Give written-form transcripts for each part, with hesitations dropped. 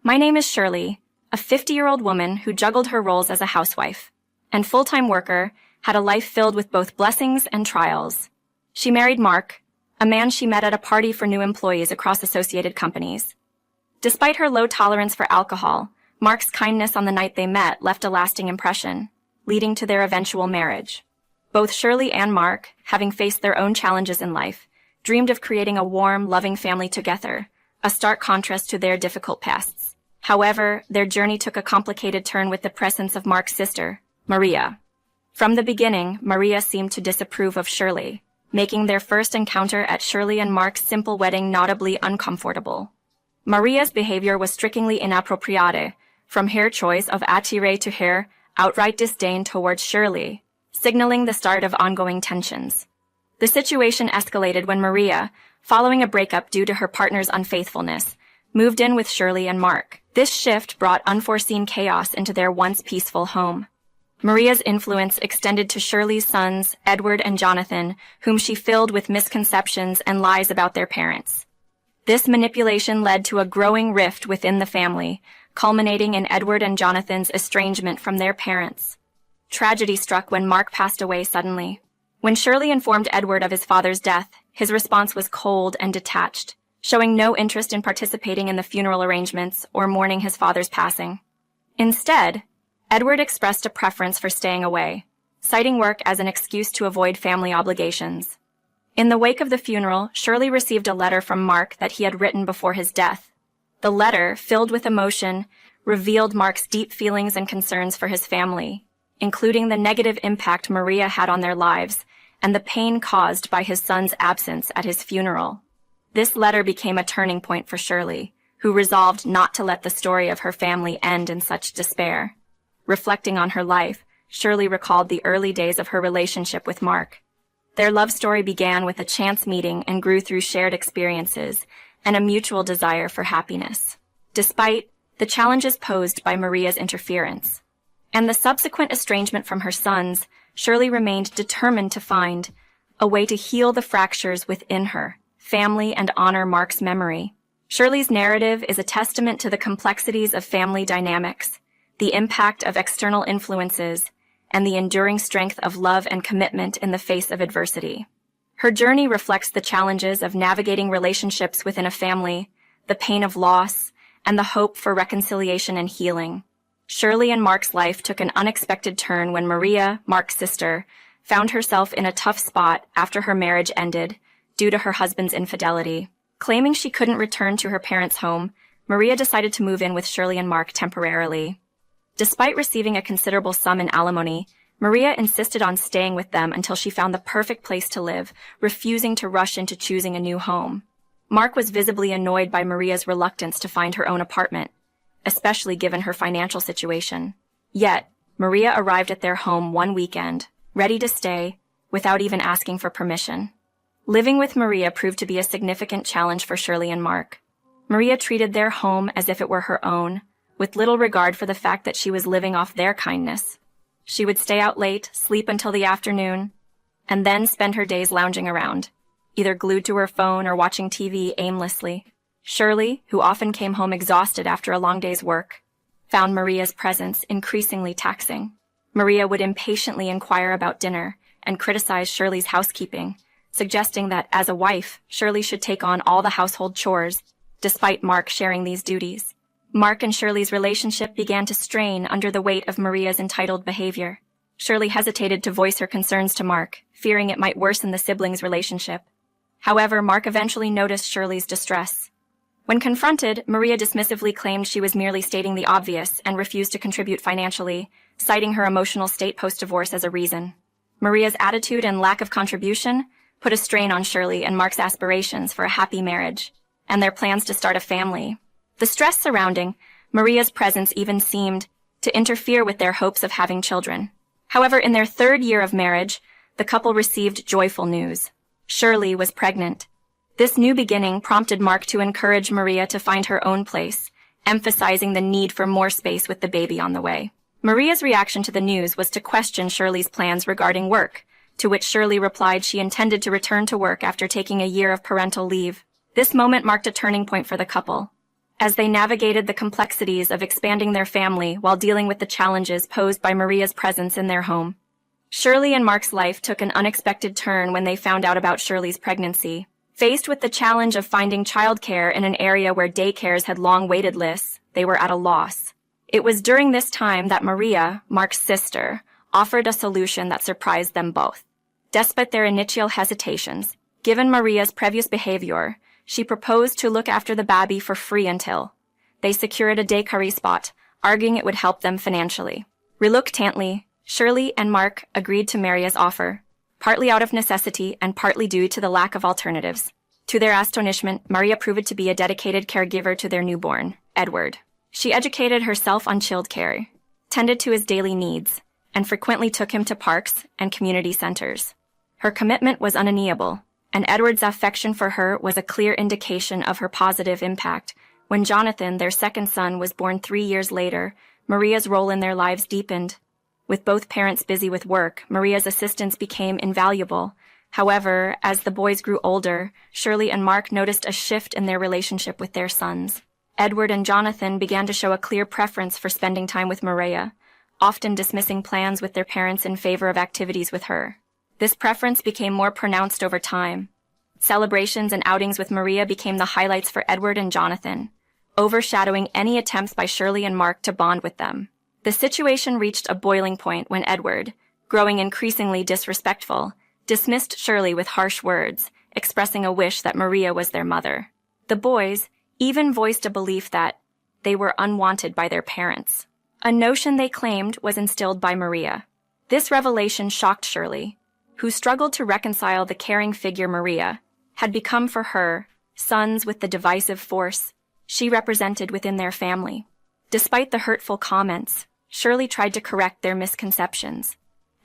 My name is Shirley, a 50-year-old woman who juggled her roles as a housewife and full-time worker, had a life filled with both blessings and trials. She married Mark, a man she met at a party for new employees across associated companies. Despite her low tolerance for alcohol, Mark's kindness on the night they met left a lasting impression, leading to their eventual marriage. Both Shirley and Mark, having faced their own challenges in life, dreamed of creating a warm, loving family together, a stark contrast to their difficult pasts. However, their journey took a complicated turn with the presence of Mark's sister, Maria. From the beginning, Maria seemed to disapprove of Shirley, making their first encounter at Shirley and Mark's simple wedding notably uncomfortable. Maria's behavior was strikingly inappropriate, from her choice of attire to her outright disdain towards Shirley, signaling the start of ongoing tensions. The situation escalated when Maria, following a breakup due to her partner's unfaithfulness, moved in with Shirley and Mark. This shift brought unforeseen chaos into their once peaceful home. Maria's influence extended to Shirley's sons, Edward and Jonathan, whom she filled with misconceptions and lies about their parents. This manipulation led to a growing rift within the family, culminating in Edward and Jonathan's estrangement from their parents. Tragedy struck when Mark passed away suddenly. When Shirley informed Edward of his father's death, his response was cold and detached, showing no interest in participating in the funeral arrangements or mourning his father's passing. Instead, Edward expressed a preference for staying away, citing work as an excuse to avoid family obligations. In the wake of the funeral, Shirley received a letter from Mark that he had written before his death. The letter, filled with emotion, revealed Mark's deep feelings and concerns for his family, including the negative impact Maria had on their lives and the pain caused by his son's absence at his funeral. This letter became a turning point for Shirley, who resolved not to let the story of her family end in such despair. Reflecting on her life, Shirley recalled the early days of her relationship with Mark. Their love story began with a chance meeting and grew through shared experiences and a mutual desire for happiness. Despite the challenges posed by Maria's interference and the subsequent estrangement from her sons, Shirley remained determined to find a way to heal the fractures within her family and honor Mark's memory. Shirley's narrative is a testament to the complexities of family dynamics, the impact of external influences, and the enduring strength of love and commitment in the face of adversity. Her journey reflects the challenges of navigating relationships within a family, the pain of loss, and the hope for reconciliation and healing. Shirley and Mark's life took an unexpected turn when Maria, Mark's sister, found herself in a tough spot after her marriage ended due to her husband's infidelity. Claiming she couldn't return to her parents' home, Maria decided to move in with Shirley and Mark temporarily. Despite receiving a considerable sum in alimony, Maria insisted on staying with them until she found the perfect place to live, refusing to rush into choosing a new home. Mark was visibly annoyed by Maria's reluctance to find her own apartment, especially given her financial situation. Yet, Maria arrived at their home one weekend, ready to stay, without even asking for permission. Living with Maria proved to be a significant challenge for Shirley and Mark. Maria treated their home as if it were her own, with little regard for the fact that she was living off their kindness. She would stay out late, sleep until the afternoon, and then spend her days lounging around, either glued to her phone or watching TV aimlessly. Shirley, who often came home exhausted after a long day's work, found Maria's presence increasingly taxing. Maria would impatiently inquire about dinner and criticize Shirley's housekeeping, suggesting that, as a wife, Shirley should take on all the household chores, despite Mark sharing these duties. Mark and Shirley's relationship began to strain under the weight of Maria's entitled behavior. Shirley hesitated to voice her concerns to Mark, fearing it might worsen the siblings' relationship. However, Mark eventually noticed Shirley's distress. When confronted, Maria dismissively claimed she was merely stating the obvious and refused to contribute financially, citing her emotional state post-divorce as a reason. Maria's attitude and lack of contribution put a strain on Shirley and Mark's aspirations for a happy marriage and their plans to start a family. The stress surrounding Maria's presence even seemed to interfere with their hopes of having children. However, in their third year of marriage, the couple received joyful news. Shirley was pregnant. This new beginning prompted Mark to encourage Maria to find her own place, emphasizing the need for more space with the baby on the way. Maria's reaction to the news was to question Shirley's plans regarding work, to which Shirley replied she intended to return to work after taking a year of parental leave. This moment marked a turning point for the couple, as they navigated the complexities of expanding their family while dealing with the challenges posed by Maria's presence in their home. Shirley and Mark's life took an unexpected turn when they found out about Shirley's pregnancy. Faced with the challenge of finding childcare in an area where daycares had long waited lists, they were at a loss. It was during this time that Maria, Mark's sister, offered a solution that surprised them both. Despite their initial hesitations, given Maria's previous behavior, she proposed to look after the baby for free until they secured a daycare spot, arguing it would help them financially. Reluctantly, Shirley and Mark agreed to Maria's offer, partly out of necessity and partly due to the lack of alternatives. To their astonishment, Maria proved to be a dedicated caregiver to their newborn, Edward. She educated herself on childcare, tended to his daily needs, and frequently took him to parks and community centers. Her commitment was undeniable, and Edward's affection for her was a clear indication of her positive impact. When Jonathan, their second son, was born 3 years later, Maria's role in their lives deepened. With both parents busy with work, Maria's assistance became invaluable. However, as the boys grew older, Shirley and Mark noticed a shift in their relationship with their sons. Edward and Jonathan began to show a clear preference for spending time with Maria, often dismissing plans with their parents in favor of activities with her. This preference became more pronounced over time. Celebrations and outings with Maria became the highlights for Edward and Jonathan, overshadowing any attempts by Shirley and Mark to bond with them. The situation reached a boiling point when Edward, growing increasingly disrespectful, dismissed Shirley with harsh words, expressing a wish that Maria was their mother. The boys even voiced a belief that they were unwanted by their parents, a notion they claimed was instilled by Maria. This revelation shocked Shirley, who struggled to reconcile the caring figure Maria had become for her sons with the divisive force she represented within their family. Despite the hurtful comments, Shirley tried to correct their misconceptions,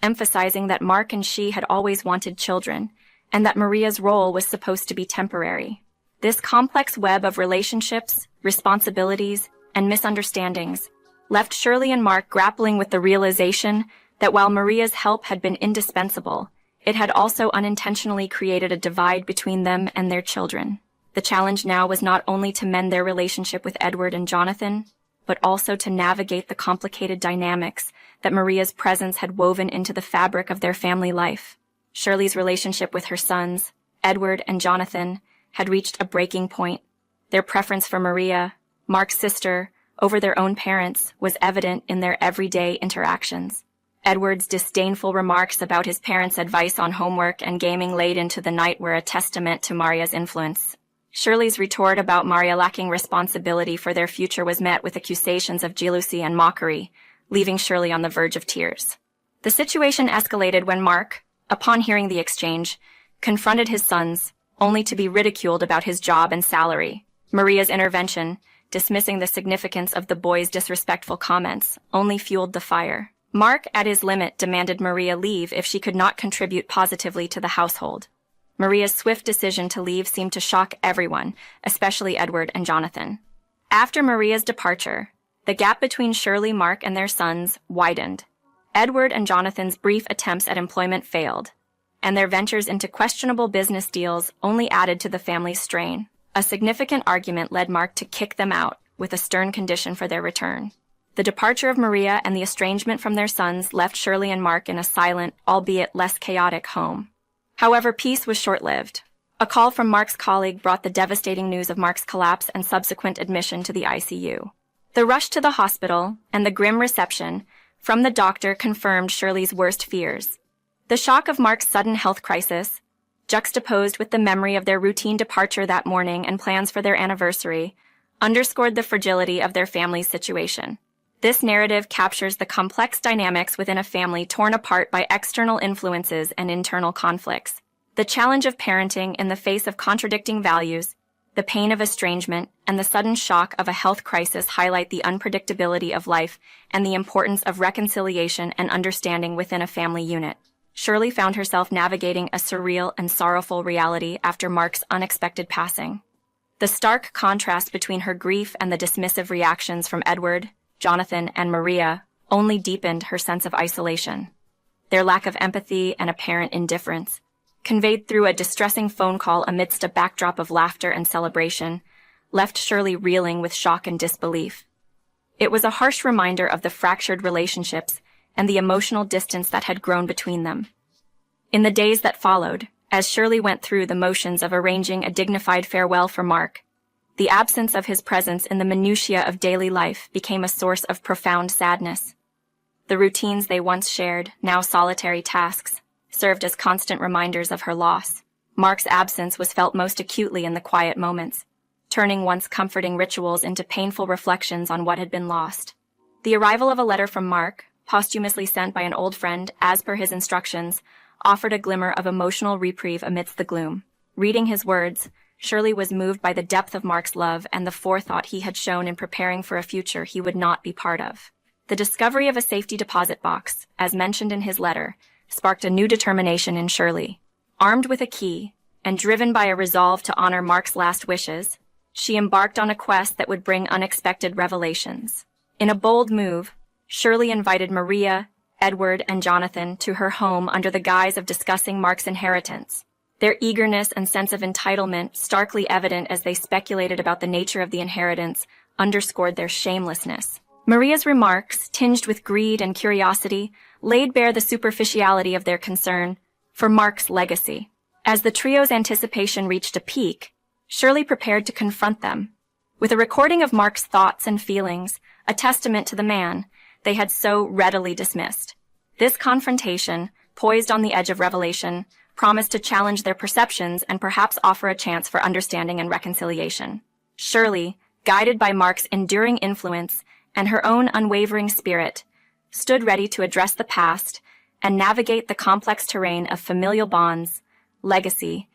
emphasizing that Mark and she had always wanted children, and that Maria's role was supposed to be temporary. This complex web of relationships, responsibilities, and misunderstandings left Shirley and Mark grappling with the realization that while Maria's help had been indispensable, it had also unintentionally created a divide between them and their children. The challenge now was not only to mend their relationship with Edward and Jonathan, but also to navigate the complicated dynamics that Maria's presence had woven into the fabric of their family life. Shirley's relationship with her sons, Edward and Jonathan, had reached a breaking point. Their preference for Maria, Mark's sister, over their own parents was evident in their everyday interactions. Edward's disdainful remarks about his parents' advice on homework and gaming late into the night were a testament to Maria's influence. Shirley's retort about Maria lacking responsibility for their future was met with accusations of jealousy and mockery, leaving Shirley on the verge of tears. The situation escalated when Mark, upon hearing the exchange, confronted his sons, only to be ridiculed about his job and salary. Maria's intervention, dismissing the significance of the boys' disrespectful comments, only fueled the fire. Mark, at his limit, demanded Maria leave if she could not contribute positively to the household. Maria's swift decision to leave seemed to shock everyone, especially Edward and Jonathan. After Maria's departure, the gap between Shirley, Mark, and their sons widened. Edward and Jonathan's brief attempts at employment failed, and their ventures into questionable business deals only added to the family's strain. A significant argument led Mark to kick them out, with a stern condition for their return. The departure of Maria and the estrangement from their sons left Shirley and Mark in a silent, albeit less chaotic, home. However, peace was short-lived. A call from Mark's colleague brought the devastating news of Mark's collapse and subsequent admission to the ICU. The rush to the hospital and the grim reception from the doctor confirmed Shirley's worst fears. The shock of Mark's sudden health crisis, juxtaposed with the memory of their routine departure that morning and plans for their anniversary, underscored the fragility of their family's situation. This narrative captures the complex dynamics within a family torn apart by external influences and internal conflicts. The challenge of parenting in the face of contradicting values, the pain of estrangement, and the sudden shock of a health crisis highlight the unpredictability of life and the importance of reconciliation and understanding within a family unit. Shirley found herself navigating a surreal and sorrowful reality after Mark's unexpected passing. The stark contrast between her grief and the dismissive reactions from Edward, Jonathan, and Maria only deepened her sense of isolation. Their lack of empathy and apparent indifference, conveyed through a distressing phone call amidst a backdrop of laughter and celebration, left Shirley reeling with shock and disbelief. It was a harsh reminder of the fractured relationships and the emotional distance that had grown between them. In the days that followed, as Shirley went through the motions of arranging a dignified farewell for Mark, the absence of his presence in the minutiae of daily life became a source of profound sadness. The routines they once shared, now solitary tasks, served as constant reminders of her loss. Mark's absence was felt most acutely in the quiet moments, turning once comforting rituals into painful reflections on what had been lost. The arrival of a letter from Mark, posthumously sent by an old friend as per his instructions, offered a glimmer of emotional reprieve amidst the gloom. Reading his words, Shirley was moved by the depth of Mark's love and the forethought he had shown in preparing for a future he would not be part of. The discovery of a safety deposit box, as mentioned in his letter, sparked a new determination in Shirley. Armed with a key, and driven by a resolve to honor Mark's last wishes, she embarked on a quest that would bring unexpected revelations. In a bold move, Shirley invited Maria, Edward, and Jonathan to her home under the guise of discussing Mark's inheritance. Their eagerness and sense of entitlement, starkly evident as they speculated about the nature of the inheritance, underscored their shamelessness. Maria's remarks, tinged with greed and curiosity, laid bare the superficiality of their concern for Mark's legacy. As the trio's anticipation reached a peak, Shirley prepared to confront them. With a recording of Mark's thoughts and feelings, a testament to the man they had so readily dismissed. This confrontation, poised on the edge of revelation, promised to challenge their perceptions and perhaps offer a chance for understanding and reconciliation. Shirley, guided by Mark's enduring influence and her own unwavering spirit, stood ready to address the past and navigate the complex terrain of familial bonds, legacy,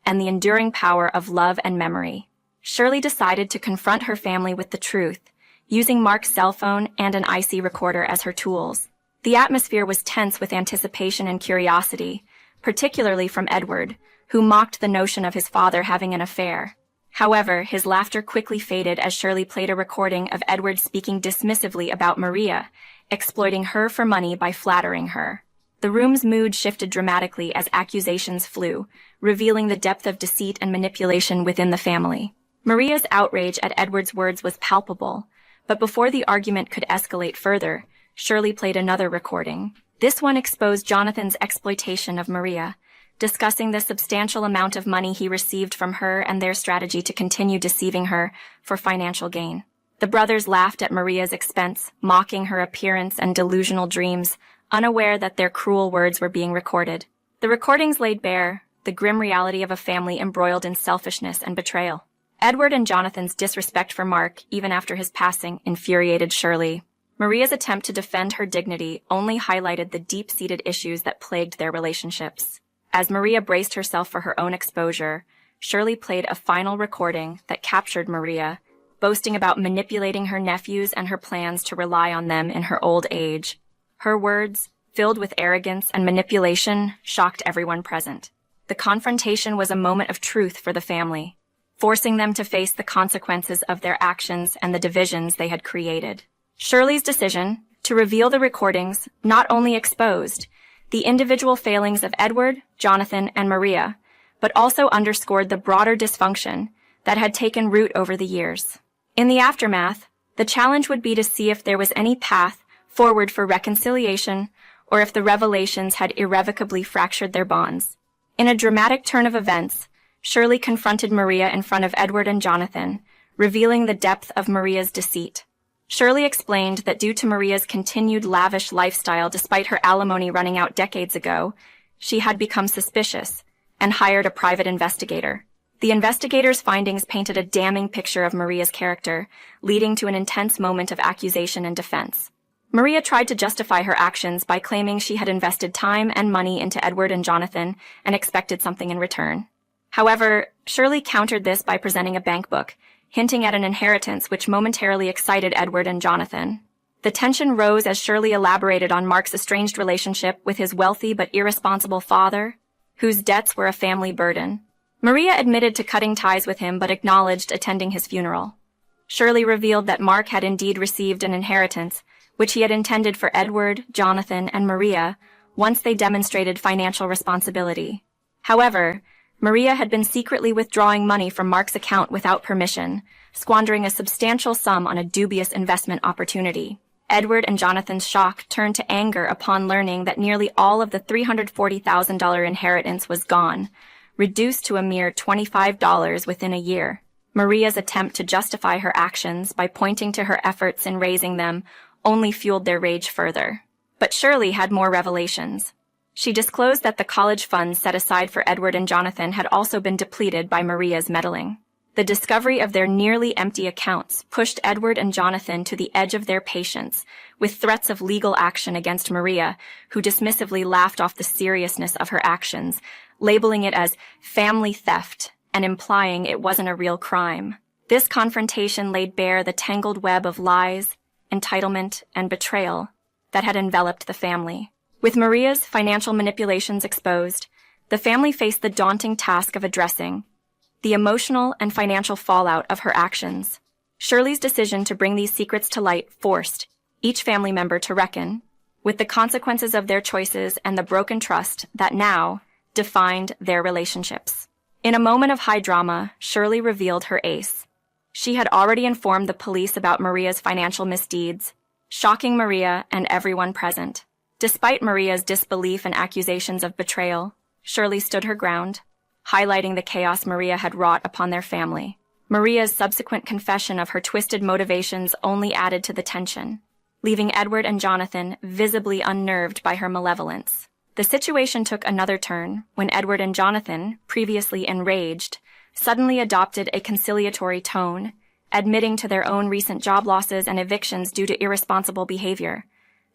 and the enduring power of love and memory. Shirley decided to confront her family with the truth, using Mark's cell phone and an IC recorder as her tools. The atmosphere was tense with anticipation and curiosity, particularly from Edward, who mocked the notion of his father having an affair. However, his laughter quickly faded as Shirley played a recording of Edward speaking dismissively about Maria, exploiting her for money by flattering her. The room's mood shifted dramatically as accusations flew, revealing the depth of deceit and manipulation within the family. Maria's outrage at Edward's words was palpable, but before the argument could escalate further, Shirley played another recording. This one exposed Jonathan's exploitation of Maria, discussing the substantial amount of money he received from her and their strategy to continue deceiving her for financial gain. The brothers laughed at Maria's expense, mocking her appearance and delusional dreams, unaware that their cruel words were being recorded. The recordings laid bare the grim reality of a family embroiled in selfishness and betrayal. Edward and Jonathan's disrespect for Mark, even after his passing, infuriated Shirley. Maria's attempt to defend her dignity only highlighted the deep-seated issues that plagued their relationships. As Maria braced herself for her own exposure, Shirley played a final recording that captured Maria, boasting about manipulating her nephews and her plans to rely on them in her old age. Her words, filled with arrogance and manipulation, shocked everyone present. The confrontation was a moment of truth for the family, forcing them to face the consequences of their actions and the divisions they had created. Shirley's decision to reveal the recordings not only exposed the individual failings of Edward, Jonathan, and Maria, but also underscored the broader dysfunction that had taken root over the years. In the aftermath, the challenge would be to see if there was any path forward for reconciliation or if the revelations had irrevocably fractured their bonds. In a dramatic turn of events, Shirley confronted Maria in front of Edward and Jonathan, revealing the depth of Maria's deceit. Shirley explained that due to Maria's continued lavish lifestyle despite her alimony running out decades ago, she had become suspicious and hired a private investigator. The investigator's findings painted a damning picture of Maria's character, leading to an intense moment of accusation and defense. Maria tried to justify her actions by claiming she had invested time and money into Edward and Jonathan and expected something in return. However, Shirley countered this by presenting a bank book, hinting at an inheritance which momentarily excited Edward and Jonathan. The tension rose as Shirley elaborated on Mark's estranged relationship with his wealthy but irresponsible father, whose debts were a family burden. Maria admitted to cutting ties with him but acknowledged attending his funeral. Shirley revealed that Mark had indeed received an inheritance, which he had intended for Edward, Jonathan, and Maria once they demonstrated financial responsibility. However, Maria had been secretly withdrawing money from Mark's account without permission, squandering a substantial sum on a dubious investment opportunity. Edward and Jonathan's shock turned to anger upon learning that nearly all of the $340,000 inheritance was gone, reduced to a mere $25 within a year. Maria's attempt to justify her actions by pointing to her efforts in raising them only fueled their rage further. But Shirley had more revelations. She disclosed that the college funds set aside for Edward and Jonathan had also been depleted by Maria's meddling. The discovery of their nearly empty accounts pushed Edward and Jonathan to the edge of their patience, with threats of legal action against Maria, who dismissively laughed off the seriousness of her actions, labeling it as family theft and implying it wasn't a real crime. This confrontation laid bare the tangled web of lies, entitlement, and betrayal that had enveloped the family. With Maria's financial manipulations exposed, the family faced the daunting task of addressing the emotional and financial fallout of her actions. Shirley's decision to bring these secrets to light forced each family member to reckon with the consequences of their choices and the broken trust that now defined their relationships. In a moment of high drama, Shirley revealed her ace. She had already informed the police about Maria's financial misdeeds, shocking Maria and everyone present. Despite Maria's disbelief and accusations of betrayal, Shirley stood her ground, highlighting the chaos Maria had wrought upon their family. Maria's subsequent confession of her twisted motivations only added to the tension, leaving Edward and Jonathan visibly unnerved by her malevolence. The situation took another turn when Edward and Jonathan, previously enraged, suddenly adopted a conciliatory tone, admitting to their own recent job losses and evictions due to irresponsible behavior.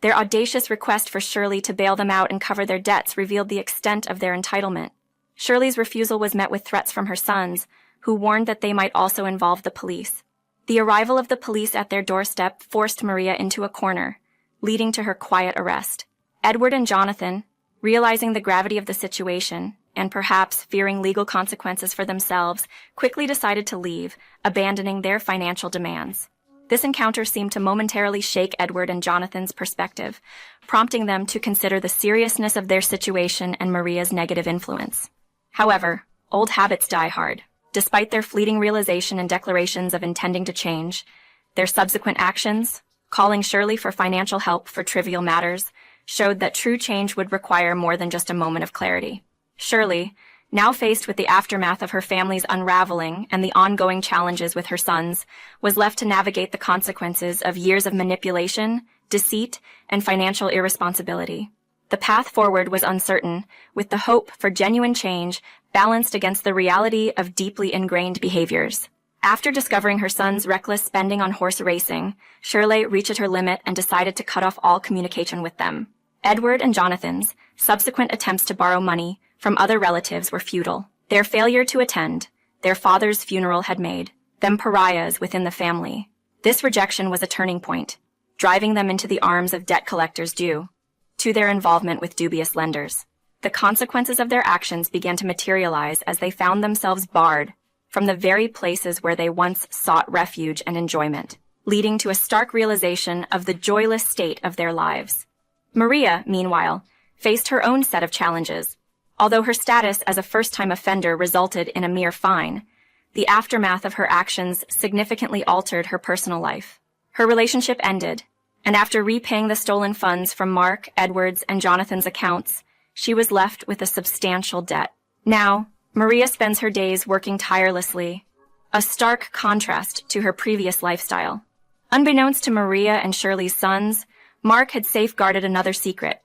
Their audacious request for Shirley to bail them out and cover their debts revealed the extent of their entitlement. Shirley's refusal was met with threats from her sons, who warned that they might also involve the police. The arrival of the police at their doorstep forced Maria into a corner, leading to her quiet arrest. Edward and Jonathan, realizing the gravity of the situation, and perhaps fearing legal consequences for themselves, quickly decided to leave, abandoning their financial demands. This encounter seemed to momentarily shake Edward and Jonathan's perspective, prompting them to consider the seriousness of their situation and Maria's negative influence. However, old habits die hard. Despite their fleeting realization and declarations of intending to change, their subsequent actions, calling Shirley for financial help for trivial matters, showed that true change would require more than just a moment of clarity. Shirley, now faced with the aftermath of her family's unraveling and the ongoing challenges with her sons, was left to navigate the consequences of years of manipulation, deceit, and financial irresponsibility. The path forward was uncertain, with the hope for genuine change balanced against the reality of deeply ingrained behaviors. After discovering her son's reckless spending on horse racing, Shirley reached her limit and decided to cut off all communication with them. Edward and Jonathan's subsequent attempts to borrow money from other relatives were futile. Their failure to attend their father's funeral had made them pariahs within the family. This rejection was a turning point, driving them into the arms of debt collectors due to their involvement with dubious lenders. The consequences of their actions began to materialize as they found themselves barred from the very places where they once sought refuge and enjoyment, leading to a stark realization of the joyless state of their lives. Maria, meanwhile, faced her own set of challenges. Although her status as a first-time offender resulted in a mere fine, the aftermath of her actions significantly altered her personal life. Her relationship ended, and after repaying the stolen funds from Mark, Edward's, and Jonathan's accounts, she was left with a substantial debt. Now, Maria spends her days working tirelessly, a stark contrast to her previous lifestyle. Unbeknownst to Maria and Shirley's sons, Mark had safeguarded another secret,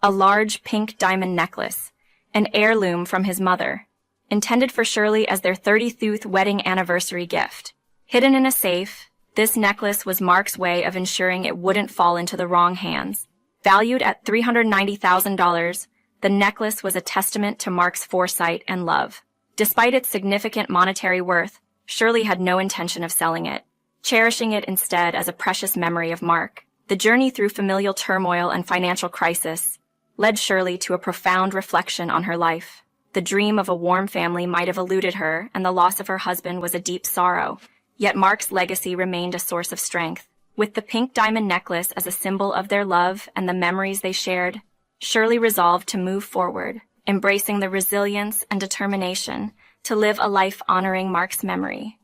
a large pink diamond necklace, an heirloom from his mother, intended for Shirley as their 33rd wedding anniversary gift. Hidden in a safe, this necklace was Mark's way of ensuring it wouldn't fall into the wrong hands. Valued at $390,000, the necklace was a testament to Mark's foresight and love. Despite its significant monetary worth, Shirley had no intention of selling it, cherishing it instead as a precious memory of Mark. The journey through familial turmoil and financial crisis led Shirley to a profound reflection on her life. The dream of a warm family might have eluded her, and the loss of her husband was a deep sorrow. Yet Mark's legacy remained a source of strength. With the pink diamond necklace as a symbol of their love and the memories they shared, Shirley resolved to move forward, embracing the resilience and determination to live a life honoring Mark's memory.